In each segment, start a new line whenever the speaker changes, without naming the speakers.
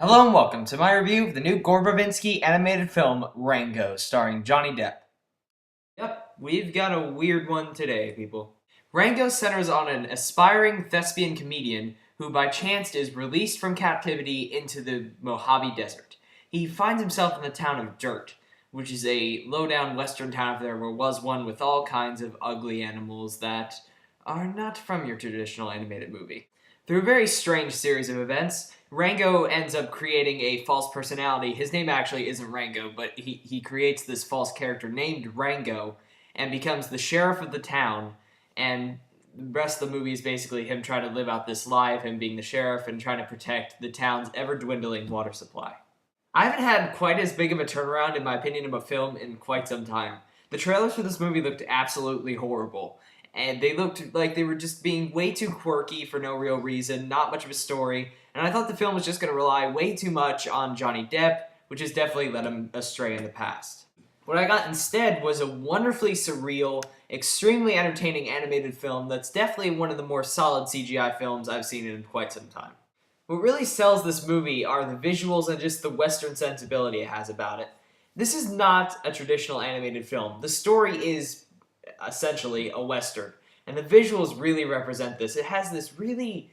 Hello and welcome to my review of the new Gore Verbinski animated film, Rango, starring Johnny Depp. Yep, we've got a weird one today, people. Rango centers on an aspiring thespian comedian who by chance is released from captivity into the Mojave Desert. He finds himself in the town of Dirt, which is a low-down western town if there ever was one, with all kinds of ugly animals that are not from your traditional animated movie. Through a very strange series of events, Rango ends up creating a false personality. His name actually isn't Rango, but he creates this false character named Rango and becomes the sheriff of the town. And the rest of the movie is basically him trying to live out this lie of him being the sheriff and trying to protect the town's ever-dwindling water supply. I haven't had quite as big of a turnaround, in my opinion, of a film in quite some time. The trailers for this movie looked absolutely horrible. And they looked like they were just being way too quirky for no real reason, not much of a story, and I thought the film was just going to rely way too much on Johnny Depp, which has definitely led him astray in the past. What I got instead was a wonderfully surreal, extremely entertaining animated film that's definitely one of the more solid CGI films I've seen in quite some time. What really sells this movie are the visuals and just the Western sensibility it has about it. This is not a traditional animated film. The story is essentially a Western, and the visuals really represent this. It has this really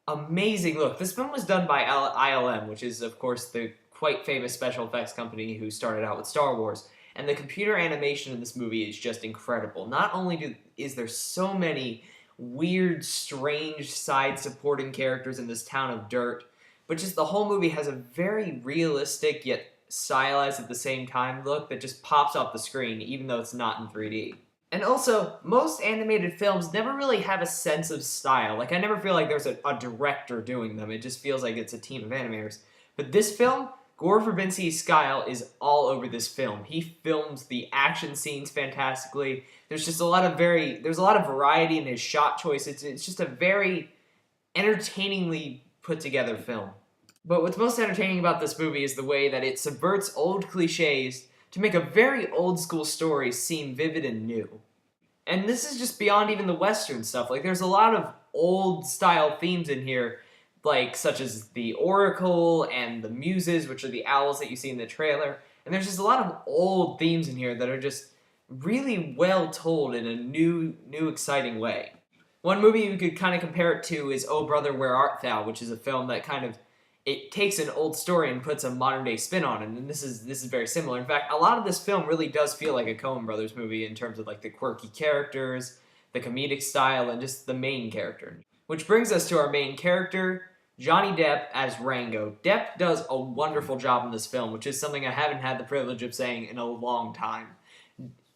amazing look. This film was done by ILM, which is, of course, the quite famous special effects company who started out with Star Wars, and the computer animation in this movie is just incredible. Not only is there so many weird, strange side supporting characters in this town of Dirt, but just the whole movie has a very realistic yet stylized at the same time look that just pops off the screen, even though it's not in 3D. And also, most animated films never really have a sense of style. Like, I never feel like there's a director doing them. It just feels like it's a team of animators. But this film, Gore Verbinski's style is all over this film. He films the action scenes fantastically. There's a lot of variety in his shot choice. It's just a very entertainingly put together film. But what's most entertaining about this movie is the way that it subverts old cliches to make a very old school story seem vivid and new. And this is just beyond even the Western stuff. Like, there's a lot of old style themes in here, like such as the Oracle and the Muses, which are the owls that you see in the trailer. And there's just a lot of old themes in here that are just really well told in a new exciting way. One movie you could kind of compare it to is Oh Brother, Where Art Thou, which is a film that it takes an old story and puts a modern-day spin on it, and this is very similar. In fact, a lot of this film really does feel like a Coen Brothers movie in terms of like the quirky characters, the comedic style, and just the main character. Which brings us to our main character, Johnny Depp as Rango. Depp does a wonderful job in this film, which is something I haven't had the privilege of saying in a long time.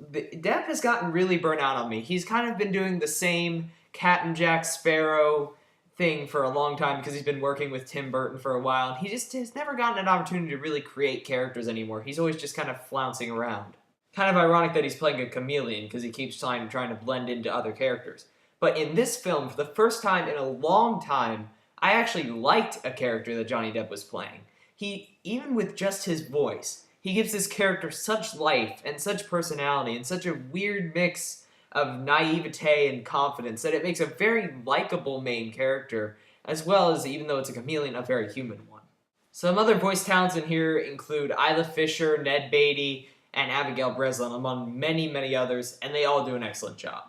Depp has gotten really burnt out on me. He's kind of been doing the same Captain Jack Sparrow thing for a long time because he's been working with Tim Burton for a while, and he just has never gotten an opportunity to really create characters anymore. He's always just kind of flouncing around. Kind of ironic that he's playing a chameleon because he keeps trying to blend into other characters. But in this film, for the first time in a long time, I actually liked a character that Johnny Depp was playing. Even with just his voice, he gives this character such life and such personality and such a weird mix of naivete and confidence that it makes a very likable main character, as well as, even though it's a chameleon, a very human one. Some other voice talents in here include Isla Fisher, Ned Beatty, and Abigail Breslin, among many, many others, and they all do an excellent job.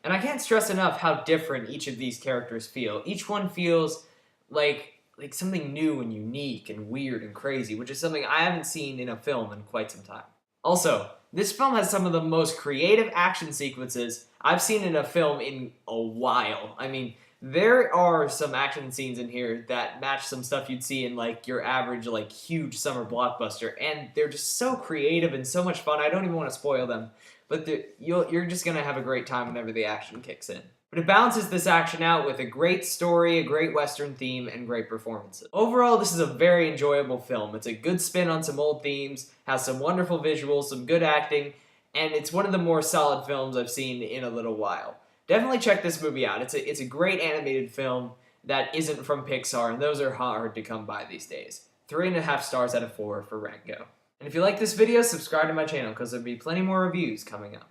And I can't stress enough how different each of these characters feel. Each one feels like something new and unique and weird and crazy, which is something I haven't seen in a film in quite some time. Also, this film has some of the most creative action sequences I've seen in a film in a while. I mean, there are some action scenes in here that match some stuff you'd see in like your average like huge summer blockbuster, and they're just so creative and so much fun. I don't even want to spoil them, but you're just gonna have a great time whenever the action kicks in. But it balances this action out with a great story, a great Western theme, and great performances. Overall, this is a very enjoyable film. It's a good spin on some old themes, has some wonderful visuals, some good acting, and it's one of the more solid films I've seen in a little while. Definitely check this movie out. It's a great animated film that isn't from Pixar, and those are hard to come by these days. 3.5 stars out of 4 for Rango. And if you like this video, subscribe to my channel because there'll be plenty more reviews coming up.